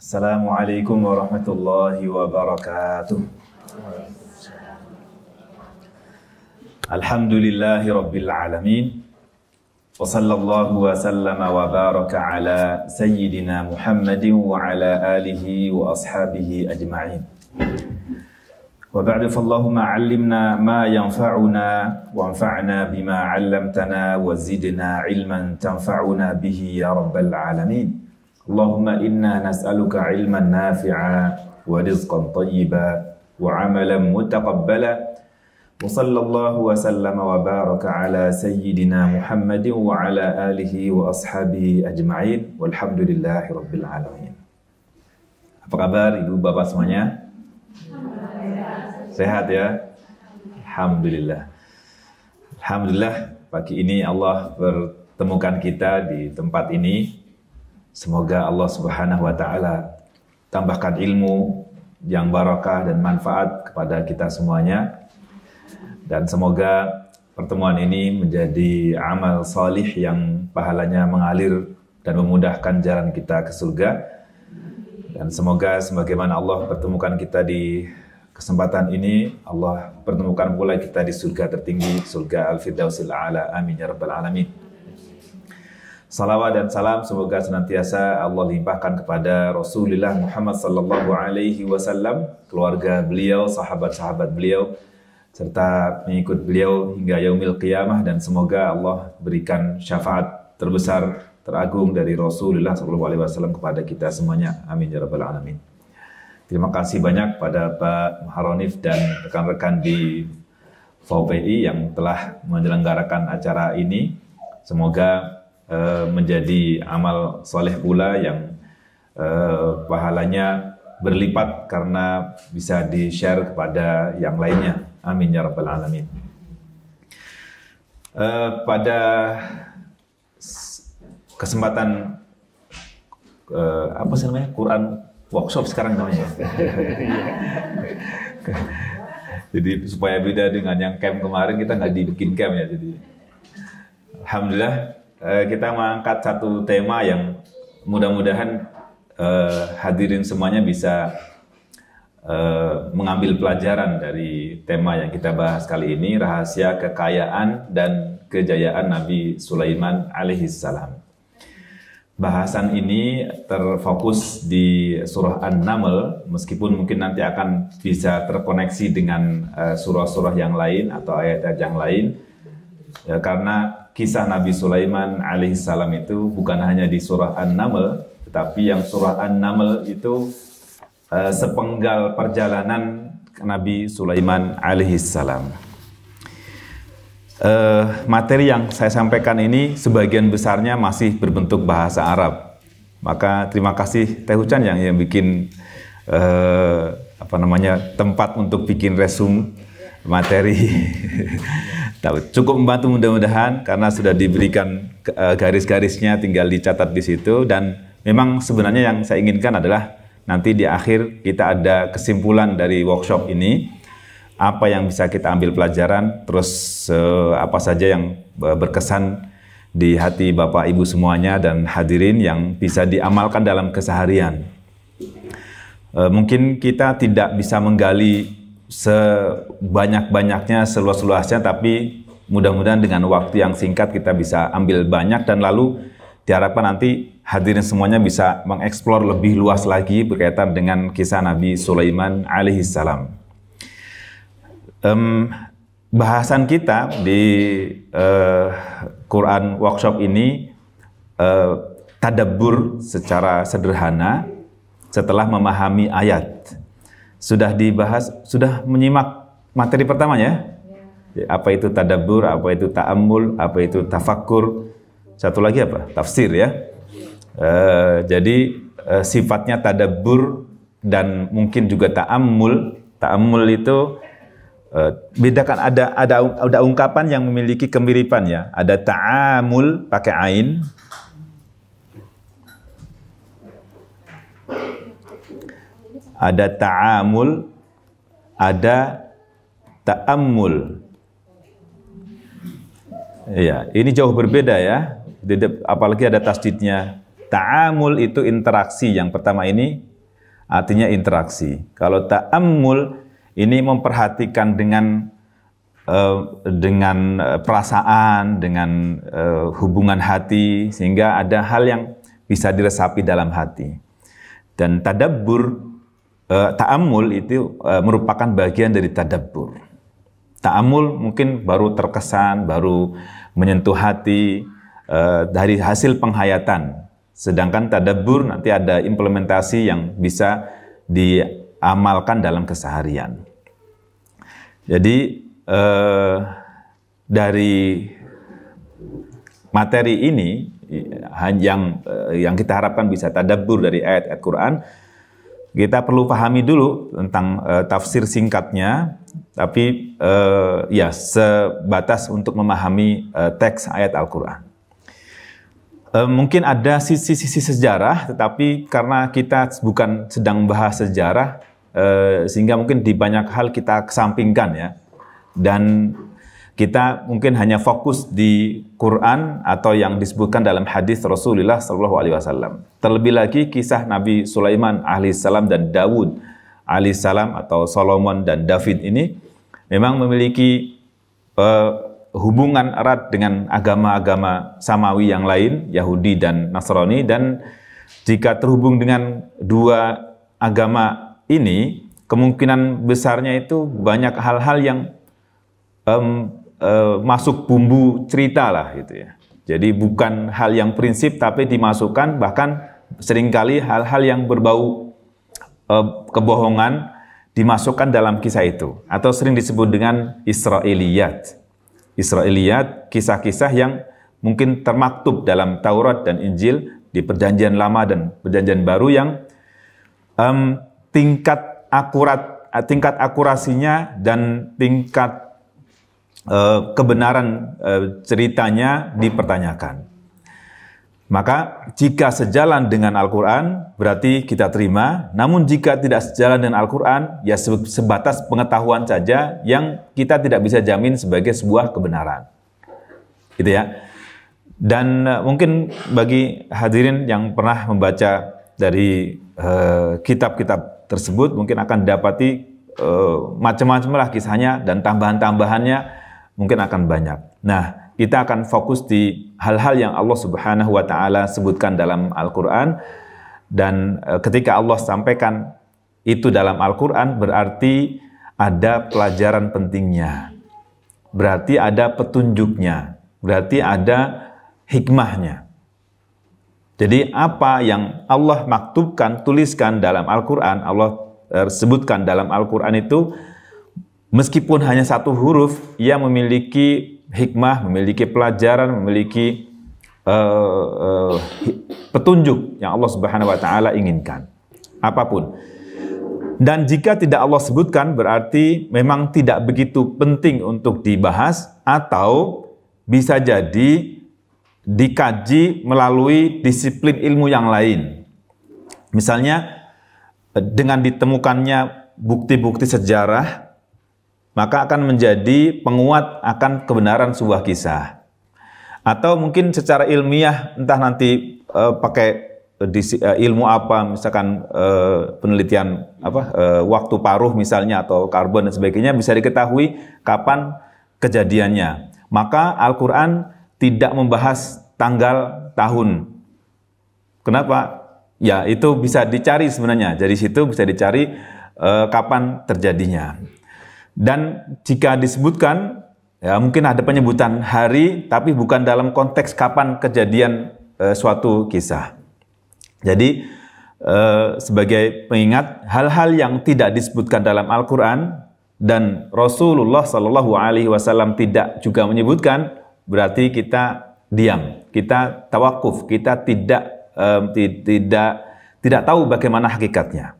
Assalamualaikum warahmatullahi wabarakatuh. Alhamdulillahi rabbil alamin. Wa sallallahu wa sallama wa baraka ala sayyidina Muhammadin wa ala alihi wa ashabihi ajma'in. Wa ba'du fallahumma 'allimna ma yanfa'una wanfa'na bima 'allamtana wa zidna 'ilman tanfa'una bihi ya rabbal alamin. Allahumma inna nas'aluka 'ilman nafi'a wa rizqan thayyiba wa 'amalan mutaqabbala. Wa sallallahu wa sallama wa baraka ala sayyidina Muhammadin wa ala alihi wa ashabihi ajma'in. Walhamdulillahi rabbil alamin. Apa kabar Ibu Bapak semuanya? Sehat ya? Alhamdulillah. Alhamdulillah pagi ini Allah pertemukan kita di tempat ini. Semoga Allah Subhanahu wa taala tambahkan ilmu yang barakah dan manfaat kepada kita semuanya. Dan semoga pertemuan ini menjadi amal salih yang pahalanya mengalir dan memudahkan jalan kita ke surga. Dan semoga sebagaimana Allah pertemukan kita di kesempatan ini, Allah pertemukan pula kita di surga tertinggi, surga Al-Firdausil A'la. Amin ya rabbal alamin. Salawat dan salam semoga senantiasa Allah limpahkan kepada Rasulullah Muhammad sallallahu alaihi wasallam, keluarga beliau, sahabat-sahabat beliau, serta pengikut beliau hingga yaumil qiyamah, dan semoga Allah berikan syafaat terbesar, teragung dari Rasulullah sallallahu alaihi wasallam kepada kita semuanya. Amin ya rabbal alamin. Terima kasih banyak pada Pak Muharronif dan rekan-rekan di VPI yang telah menyelenggarakan acara ini. Semoga menjadi amal soleh pula yang pahalanya berlipat karena bisa di-share kepada yang lainnya. Amin ya rabbal alamin. Pada kesempatan apa sih namanya? Quran workshop sekarang namanya. Jadi supaya beda dengan yang camp kemarin, kita nggak dibikin camp ya. Jadi alhamdulillah kita mengangkat satu tema yang mudah-mudahan hadirin semuanya bisa mengambil pelajaran dari tema yang kita bahas kali ini, rahasia kekayaan dan kejayaan Nabi Sulaiman alaihissalam. Bahasan ini terfokus di surah An-Naml, meskipun mungkin nanti akan bisa terkoneksi dengan surah-surah yang lain atau ayat-ayat yang lain, ya, karena kisah Nabi Sulaiman alaihissalam itu bukan hanya di surah An-Naml, tetapi yang surah An-Naml itu sepenggal perjalanan Nabi Sulaiman alaihissalam. Materi yang saya sampaikan ini sebagian besarnya masih berbentuk bahasa Arab. Maka terima kasih Teh Hucan yang bikin tempat untuk bikin resume materi. Cukup membantu mudah-mudahan karena sudah diberikan garis-garisnya, tinggal dicatat di situ. Dan memang sebenarnya yang saya inginkan adalah nanti di akhir kita ada kesimpulan dari workshop ini, apa yang bisa kita ambil pelajaran, terus apa saja yang berkesan di hati Bapak Ibu semuanya dan hadirin yang bisa diamalkan dalam keseharian. Mungkin kita tidak bisa menggali sebanyak-banyaknya, seluas-luasnya, tapi mudah-mudahan dengan waktu yang singkat kita bisa ambil banyak, dan lalu diharapkan nanti hadirin semuanya bisa mengeksplor lebih luas lagi berkaitan dengan kisah Nabi Sulaiman alaihissalam. Bahasan kita di Quran Workshop ini tadabbur secara sederhana setelah memahami ayat. Sudah dibahas, sudah menyimak materi pertamanya? Apa itu tadabbur, apa itu ta'ammul, apa itu tafakkur, satu lagi apa? Tafsir ya. Jadi sifatnya tadabbur dan mungkin juga ta'ammul. Ta'ammul itu bedakan, ada ungkapan yang memiliki kemiripan ya. Ada ta'amul pakai ain. Ada ta'amul, ada ta'ammul. Ya, ini jauh berbeda ya. Apalagi ada tasdidnya. Ta'amul itu interaksi yang pertama ini, artinya interaksi. Kalau ta'ammul ini memperhatikan dengan perasaan, dengan hubungan hati, sehingga ada hal yang bisa diresapi dalam hati. Dan tadabbur, ta'ammul itu merupakan bagian dari tadabbur. Ta'ammul mungkin baru terkesan, baru menyentuh hati dari hasil penghayatan. Sedangkan tadabbur nanti ada implementasi yang bisa diamalkan dalam keseharian. Jadi dari materi ini yang kita harapkan bisa tadabbur dari ayat-ayat Quran, kita perlu pahami dulu tentang tafsir singkatnya, tapi ya sebatas untuk memahami teks ayat Al-Quran. Mungkin ada sisi-sisi sejarah, tetapi karena kita bukan sedang membahas sejarah, sehingga mungkin di banyak hal kita kesampingkan ya. Dan kita mungkin hanya fokus di Quran atau yang disebutkan dalam hadis Rasulullah SAW. Terlebih lagi kisah Nabi Sulaiman alaihissalam dan Dawud alaihissalam atau Solomon dan David ini memang memiliki hubungan erat dengan agama-agama samawi yang lain, Yahudi dan Nasrani. Dan jika terhubung dengan dua agama ini, kemungkinan besarnya itu banyak hal-hal yang masuk bumbu cerita lah gitu ya. Jadi bukan hal yang prinsip tapi dimasukkan, bahkan seringkali hal-hal yang berbau kebohongan dimasukkan dalam kisah itu, atau sering disebut dengan Israiliyat. Israiliyat, kisah-kisah yang mungkin termaktub dalam Taurat dan Injil, di Perjanjian Lama dan Perjanjian Baru, yang tingkat akurasinya dan tingkat kebenaran ceritanya dipertanyakan. Maka jika sejalan dengan Al-Quran, berarti kita terima. Namun jika tidak sejalan dengan Al-Quran, ya sebatas pengetahuan saja yang kita tidak bisa jamin sebagai sebuah kebenaran. Gitu ya. Dan mungkin bagi hadirin yang pernah membaca dari kitab-kitab tersebut, mungkin akan dapati macam-macam lah kisahnya, dan tambahan-tambahannya mungkin akan banyak. Nah, kita akan fokus di hal-hal yang Allah Subhanahu wa Ta'ala sebutkan dalam Al-Quran. Dan ketika Allah sampaikan itu dalam Al-Quran, berarti ada pelajaran pentingnya, berarti ada petunjuknya, berarti ada hikmahnya. Jadi apa yang Allah maktubkan, tuliskan dalam Al-Quran, Allah sebutkan dalam Al-Quran itu, meskipun hanya satu huruf, ia memiliki hikmah, memiliki pelajaran, memiliki petunjuk yang Allah Subhanahu wa Ta'ala inginkan. Apapun. Dan jika tidak Allah sebutkan, berarti memang tidak begitu penting untuk dibahas, atau bisa jadi dikaji melalui disiplin ilmu yang lain. Misalnya, dengan ditemukannya bukti-bukti sejarah, maka akan menjadi penguat akan kebenaran sebuah kisah. Atau mungkin secara ilmiah, entah nanti pakai ilmu apa, misalkan penelitian waktu paruh misalnya, atau karbon dan sebagainya, bisa diketahui kapan kejadiannya. Maka Al-Quran tidak membahas tanggal, tahun. Kenapa? Ya, itu bisa dicari sebenarnya. Dari situ bisa dicari kapan terjadinya. Dan jika disebutkan, ya mungkin ada penyebutan hari, tapi bukan dalam konteks kapan kejadian suatu kisah. Jadi sebagai pengingat, hal-hal yang tidak disebutkan dalam Al-Quran dan Rasulullah SAW tidak juga menyebutkan, berarti kita diam, kita tawakuf, kita tidak tahu bagaimana hakikatnya.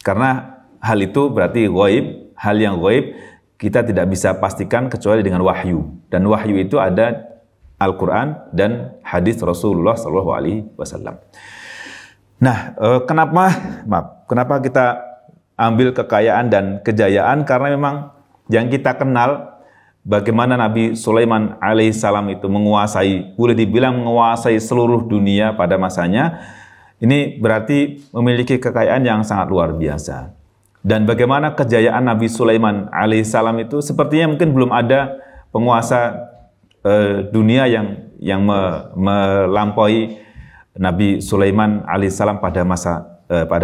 Karena hal itu berarti ghaib. Hal yang ghaib kita tidak bisa pastikan kecuali dengan wahyu. Dan wahyu itu ada Al-Quran dan hadis Rasulullah SAW. Nah, kenapa kita ambil kekayaan dan kejayaan? Karena memang yang kita kenal bagaimana Nabi Sulaiman alaihissalam itu menguasai, boleh dibilang menguasai seluruh dunia pada masanya, Ini berarti memiliki kekayaan yang sangat luar biasa. Dan bagaimana kejayaan Nabi Sulaiman alaihissalam itu sepertinya mungkin belum ada penguasa dunia yang melampaui Nabi Sulaiman alaihissalam pada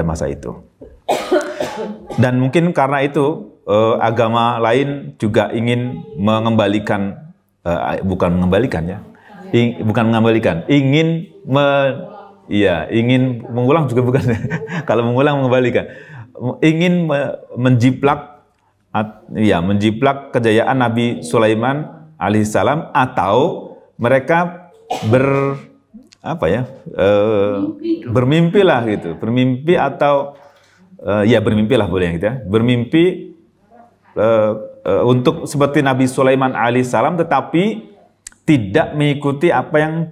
masa itu. Dan mungkin karena itu agama lain juga ingin mengembalikan, ingin mengulang juga bukan. Kalau mengulang mengembalikan, ingin menjiplak kejayaan Nabi Sulaiman alaihissalam, atau mereka bermimpilah gitu, bermimpilah boleh gitu ya, bermimpi untuk seperti Nabi Sulaiman alaihissalam, tetapi tidak mengikuti apa yang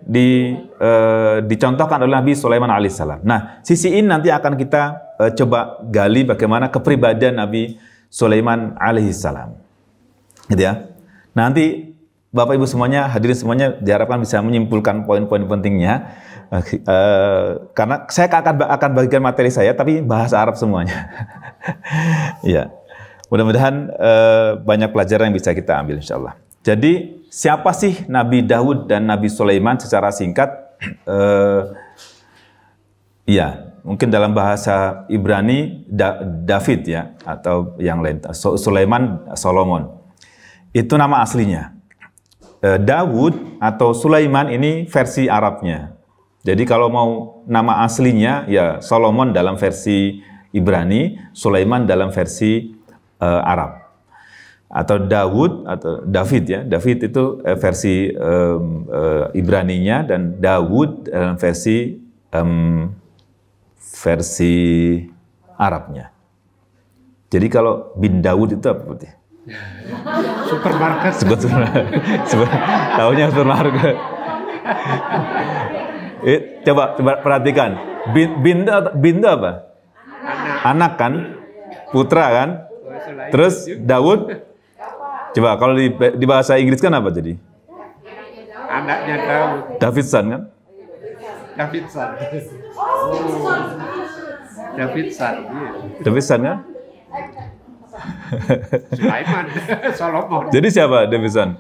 dicontohkan oleh Nabi Sulaiman alaihissalam. Nah, sisi ini nanti akan kita coba gali bagaimana kepribadian Nabi Sulaiman alaihissalam, gitu ya. Nanti Bapak Ibu semuanya, hadirin semuanya diharapkan bisa menyimpulkan poin-poin pentingnya, karena saya akan bagikan materi saya, tapi bahasa Arab semuanya. Ya, mudah-mudahan banyak pelajaran yang bisa kita ambil, insya Allah. Jadi siapa sih Nabi Daud dan Nabi Sulaiman secara singkat? Mungkin dalam bahasa Ibrani David ya, atau yang lain, Sulaiman, Solomon. Itu nama aslinya. Daud atau Sulaiman ini versi Arabnya. Jadi kalau mau nama aslinya ya Solomon dalam versi Ibrani, Sulaiman dalam versi Arab. Atau Daud atau David ya. David itu versi Ibraninya, dan Daud dalam versi Arabnya. Jadi kalau bin Daud itu apa berarti? Supermarket. Tahunya supermarket. Coba perhatikan. Binda apa? Anak kan? Putra kan? Terus Daud. Coba kalau di bahasa Inggris kan apa jadi? Anaknya Daud. Davidson kan? Davidson. Davidson. Iya. Davidson kan? Sulaiman. Solomon. Jadi siapa Davidson?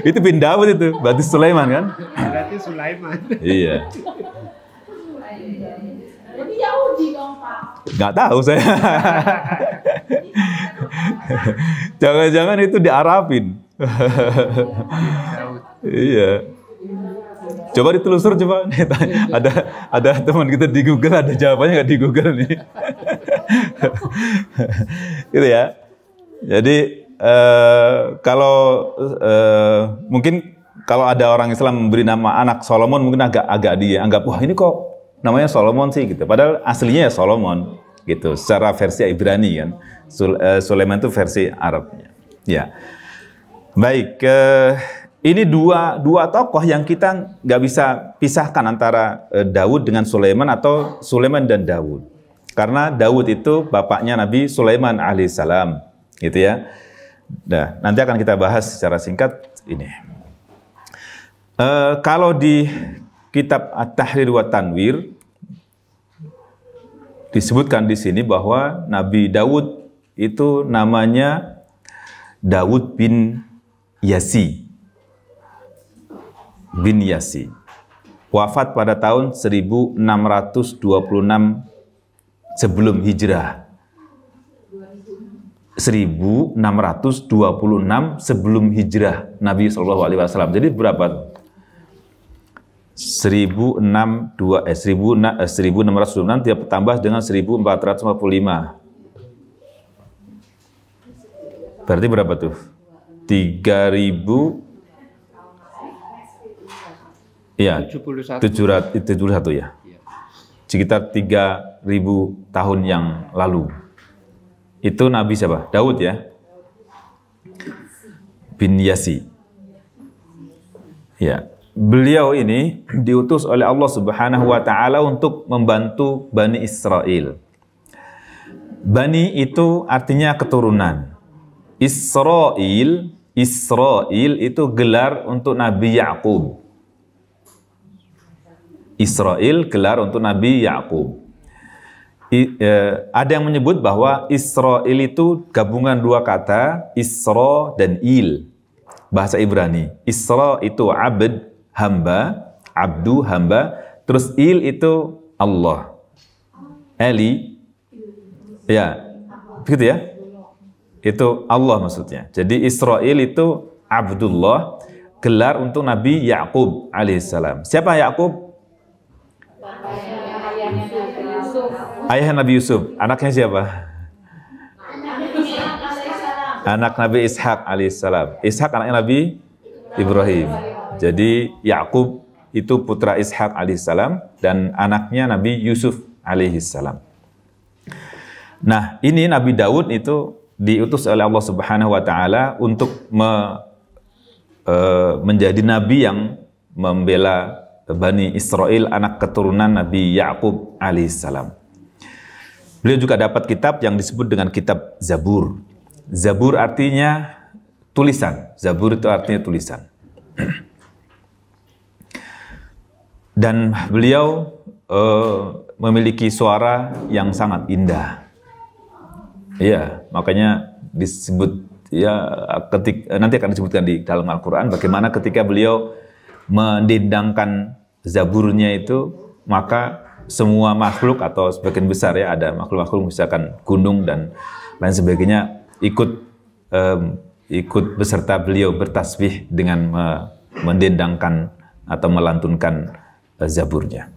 Itu bin Daud itu, berarti Sulaiman kan? Berarti Sulaiman. Iya. Jadi Yahudi dong, Pak. Nggak tahu saya. Jangan-jangan itu diarabin. Iya. Coba ditelusur coba. Ada teman kita di Google, ada jawabannya nggak di Google nih. Gitu ya. Jadi mungkin kalau ada orang Islam memberi nama anak Solomon, mungkin agak dianggap, wah ini kok namanya Solomon sih gitu. Padahal aslinya ya Solomon gitu. Secara versi Ibrani kan. Sulaiman itu versi Arabnya. Ya. Baik. Ini dua tokoh yang kita nggak bisa pisahkan antara Daud dengan Sulaiman, atau Sulaiman dan Daud. Karena Daud itu bapaknya Nabi Sulaiman alaihissalam, gitu ya. Nah, nanti akan kita bahas secara singkat ini. Kalau di kitab At-Tahrir wa Tanwir disebutkan di sini bahwa Nabi Daud itu namanya Daud bin Yasi. Bin Yasi, wafat pada tahun 1626 sebelum hijrah. 1626 sebelum hijrah Nabi SAW. Jadi berapa? 1626 dia tambah dengan 1445. Berarti berapa tuh? 3000. Iya, 71 ya. Sekitar 3000 tahun yang lalu. Itu Nabi siapa? Daud ya. Bin Yasi. Ya. Beliau ini diutus oleh Allah Subhanahu wa taala untuk membantu Bani Israel. Bani itu artinya keturunan. Israel Israil itu gelar untuk Nabi Ya'qub. Israil gelar untuk Nabi Ya'qub. Ada yang menyebut bahwa Israil itu gabungan dua kata, Isra dan Il. Bahasa Ibrani. Isra itu abd, hamba, abdu, hamba. Terus Il itu Allah. Eli, ya, begitu ya? Itu Allah maksudnya. Jadi Israil itu Abdullah, gelar untuk Nabi Ya'qub alaihissalam. Siapa Ya'qub? Ayah Nabi Yusuf. Anaknya siapa? Anak Nabi Ishak alaihissalam. Ishak anaknya Nabi Ibrahim. Jadi Ya'qub itu putra Ishak alaihissalam dan anaknya Nabi Yusuf alaihissalam. Nah, ini Nabi Daud itu diutus oleh Allah Subhanahu wa taala untuk menjadi nabi yang membela Bani Israel, anak keturunan Nabi Ya'qub alaihissalam. Beliau juga dapat kitab yang disebut dengan kitab Zabur. Zabur artinya tulisan. Zabur itu artinya tulisan. Dan beliau memiliki suara yang sangat indah. Iya, makanya disebut ya nanti akan disebutkan di dalam Al-Qur'an bagaimana ketika beliau mendendangkan zaburnya itu, maka semua makhluk atau sebagian besar ya ada makhluk-makhluk misalkan gunung dan lain sebagainya ikut beserta beliau bertasbih dengan mendendangkan atau melantunkan zaburnya.